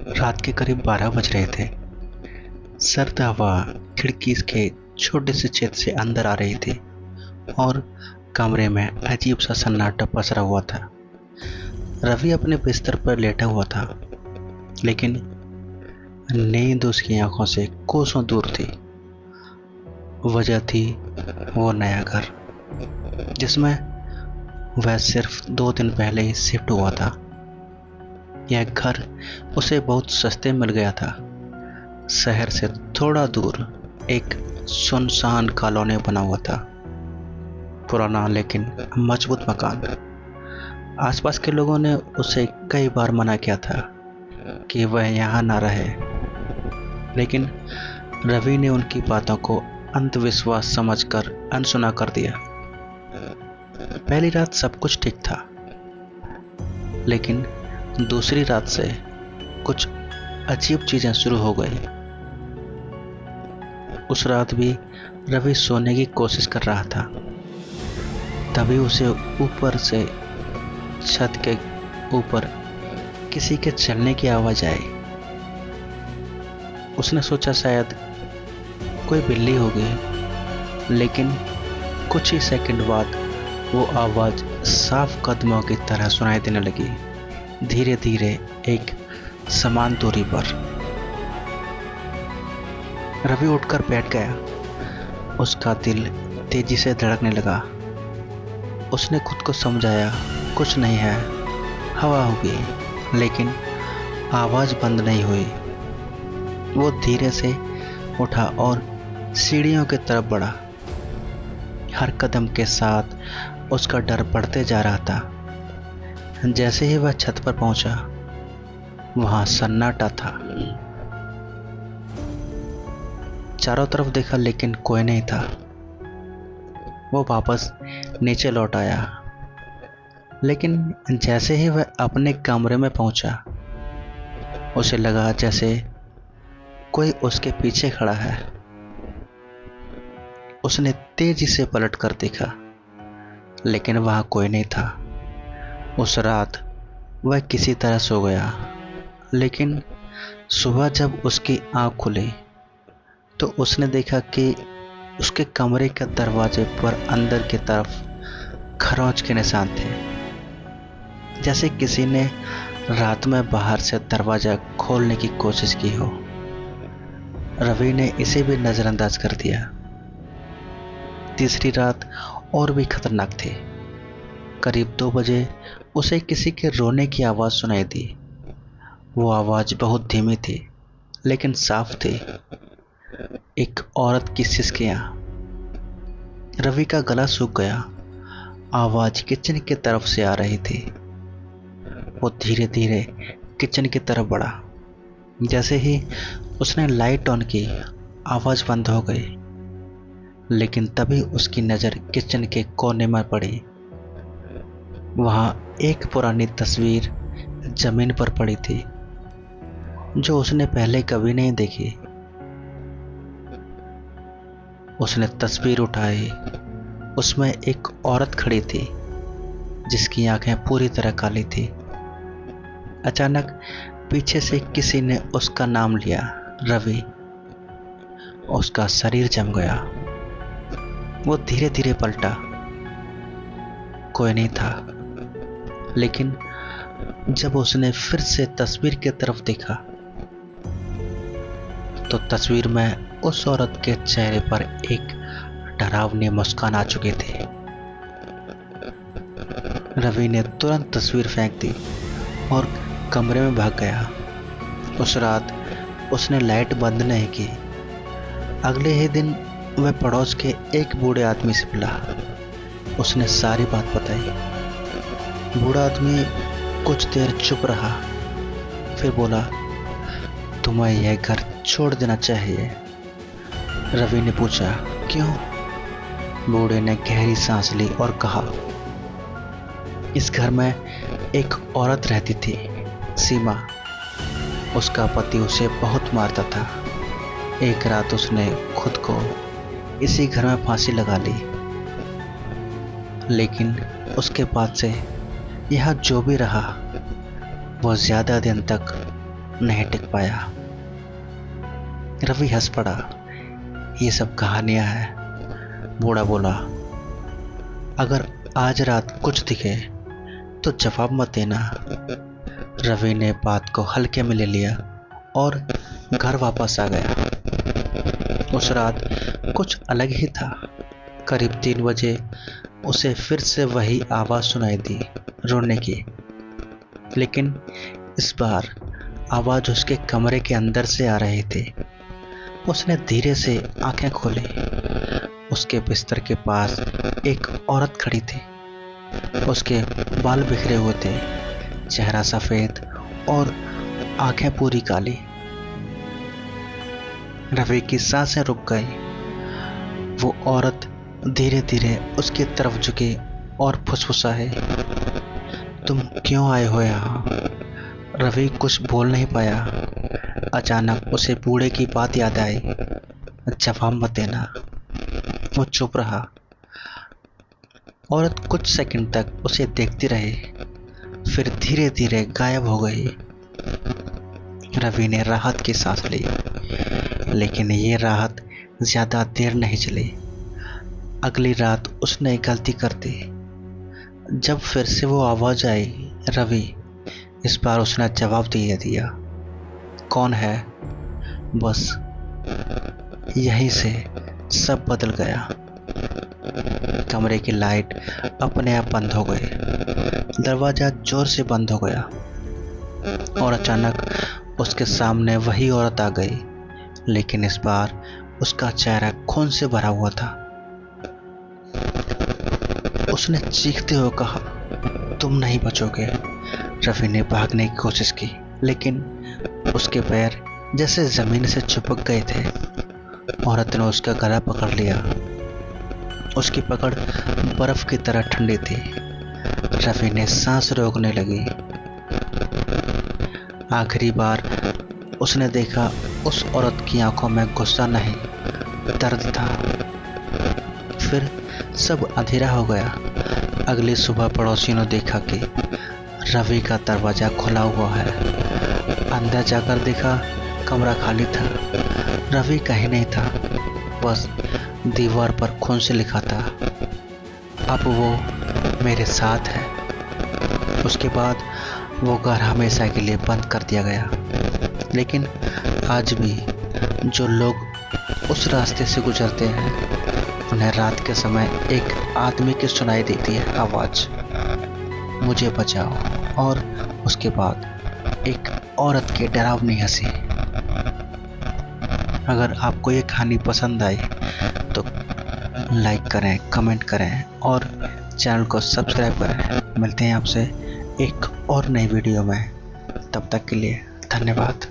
रात के करीब 12 बज रहे थे। सर्द हवा खिड़की के छोटे से छेद से अंदर आ रही थी और कमरे में अजीब सा सन्नाटा पसरा हुआ था। रवि अपने बिस्तर पर लेटा हुआ था, लेकिन नींद उसकी आंखों से कोसों दूर थी। वजह थी वो नया घर, जिसमें वह सिर्फ 2 दिन पहले ही शिफ्ट हुआ था। यह घर उसे बहुत सस्ते मिल गया था। शहर से थोड़ा दूर एक सुनसान कॉलोनी बना हुआ था। पुराना लेकिन मजबूत मकान। आसपास के लोगों ने उसे कई बार मना किया था कि वह यहाँ ना रहे, लेकिन रवि ने उनकी बातों को अंधविश्वास समझकर अनसुना कर दिया। पहली रात सब कुछ ठीक था, लेकिन दूसरी रात से कुछ अजीब चीजें शुरू हो गई। उस रात भी रवि सोने की कोशिश कर रहा था, तभी उसे ऊपर से छत के ऊपर किसी के चलने की आवाज आई। उसने सोचा शायद कोई बिल्ली होगी, लेकिन कुछ ही सेकंड बाद वो आवाज साफ कदमों की तरह सुनाई देने लगी, धीरे धीरे एक समान दूरी पर। रवि उठकर बैठ गया। उसका दिल तेजी से धड़कने लगा। उसने खुद को समझाया, कुछ नहीं है, हवा होगी, लेकिन आवाज बंद नहीं हुई। वो धीरे से उठा और सीढ़ियों की तरफ बढ़ा। हर कदम के साथ उसका डर बढ़ते जा रहा था। जैसे ही वह छत पर पहुंचा, वहां सन्नाटा था। चारों तरफ देखा, लेकिन कोई नहीं था। वो वापस नीचे लौट आया, लेकिन जैसे ही वह अपने कमरे में पहुंचा, उसे लगा जैसे कोई उसके पीछे खड़ा है। उसने तेजी से पलट कर देखा, लेकिन वहां कोई नहीं था। उस रात वह किसी तरह सो गया, लेकिन सुबह जब उसकी आंख खुली तो उसने देखा कि उसके कमरे के दरवाजे पर अंदर की तरफ खरोंच के निशान थे, जैसे किसी ने रात में बाहर से दरवाजा खोलने की कोशिश की हो। रवि ने इसे भी नजरअंदाज कर दिया। तीसरी रात और भी खतरनाक थी। करीब 2 बजे उसे किसी के रोने की आवाज सुनाई दी। वो आवाज बहुत धीमी थी, लेकिन साफ थी। एक औरत की सिसकियां। रवि का गला सूख गया। आवाज किचन की तरफ से आ रही थी। वो धीरे धीरे किचन की तरफ बढ़ा। जैसे ही उसने लाइट ऑन की, आवाज बंद हो गई, लेकिन तभी उसकी नजर किचन के कोने में पड़ी। वहां एक पुरानी तस्वीर जमीन पर पड़ी थी, जो उसने पहले कभी नहीं देखी। उसने तस्वीर उठाई। उसमें एक औरत खड़ी थी, जिसकी आंखें पूरी तरह काली थी। अचानक पीछे से किसी ने उसका नाम लिया, रवि। उसका शरीर जम गया। वो धीरे धीरे पलटा। कोई नहीं था, लेकिन जब उसने फिर से तस्वीर की तरफ देखा, तो तस्वीर में उस औरत के चेहरे पर एक डरावनी मुस्कान आ चुकी थी। रवि ने तुरंत तस्वीर फेंक दी और कमरे में भाग गया। उस रात उसने लाइट बंद नहीं की। अगले ही दिन वह पड़ोस के एक बूढ़े आदमी से मिला। उसने सारी बात बताई। बूढ़ा आदमी कुछ देर चुप रहा, फिर बोला, तुम्हें यह घर छोड़ देना चाहिए। रवि ने पूछा, क्यों? बूढ़े ने गहरी सांस ली और कहा, इस घर में एक औरत रहती थी, सीमा। उसका पति उसे बहुत मारता था। एक रात उसने खुद को इसी घर में फांसी लगा ली, लेकिन उसके बाद से यह जो भी रहा, वह ज्यादा दिन तक नहीं टिक पाया। रवि हंस पड़ा। ये सब कहानियां हैं। बूढ़ा बोला, अगर आज रात कुछ दिखे तो जवाब मत देना। रवि ने बात को हल्के में ले लिया और घर वापस आ गया। उस रात कुछ अलग ही था। करीब 3 बजे उसे फिर से वही आवाज सुनाई दी, रोने की। लेकिन इस बार आवाज उसके कमरे के अंदर से आ रही थी। उसने धीरे से आंखें खोली। उसके बिस्तर के पास एक औरत खड़ी थी। उसके बाल बिखरे हुए थे, चेहरा सफेद और आंखें पूरी काली। रवि की सांसें रुक गई। वो औरत धीरे धीरे उसकी तरफ झुकी और फुसफुसाए, तुम क्यों आए हो यहाँ? रवि कुछ बोल नहीं पाया। अचानक उसे बूढ़े की बात याद आई, जवाब मत देना। वो चुप रहा। औरत कुछ सेकंड तक उसे देखती रही, फिर धीरे धीरे गायब हो गई। रवि ने राहत की सांस ली, लेकिन ये राहत ज्यादा देर नहीं चली। अगली रात उसने एक गलती कर दी। जब फिर से वो आवाज आई, रवि, इस बार उसने जवाब दे दिया, कौन है? बस यहीं से सब बदल गया। कमरे की लाइट अपने आप बंद हो गई। दरवाजा जोर से बंद हो गया और अचानक उसके सामने वही औरत आ गई, लेकिन इस बार उसका चेहरा खून से भरा हुआ था। उसने चीखते हुए कहा, तुम नहीं बचोगे। रवि ने भागने की कोशिश की, लेकिन उसके पैर जैसे जमीन से चिपक गए थे। औरत ने उसका गला पकड़ लिया। उसकी पकड़ बर्फ की तरह ठंडी थी। रवि ने सांस रोकने लगी। आखिरी बार उसने देखा, उस औरत की आंखों में गुस्सा नहीं, दर्द था। फिर सब अंधेरा हो गया। अगली सुबह पड़ोसियों ने देखा कि रवि का दरवाजा खुला हुआ है। अंदर जाकर देखा, कमरा खाली था। रवि कहीं नहीं था, बस दीवार पर खून से लिखा था, अब वो मेरे साथ है। उसके बाद वो घर हमेशा के लिए बंद कर दिया गया। लेकिन आज भी जो लोग उस रास्ते से गुजरते हैं, उन्हें रात के समय एक आदमी की सुनाई देती है आवाज, मुझे बचाओ। और उसके बाद एक औरत की डरावनी हंसी। अगर आपको ये कहानी पसंद आई तो लाइक करें, कमेंट करें और चैनल को सब्सक्राइब करें। मिलते हैं आपसे एक और नई वीडियो में। तब तक के लिए धन्यवाद।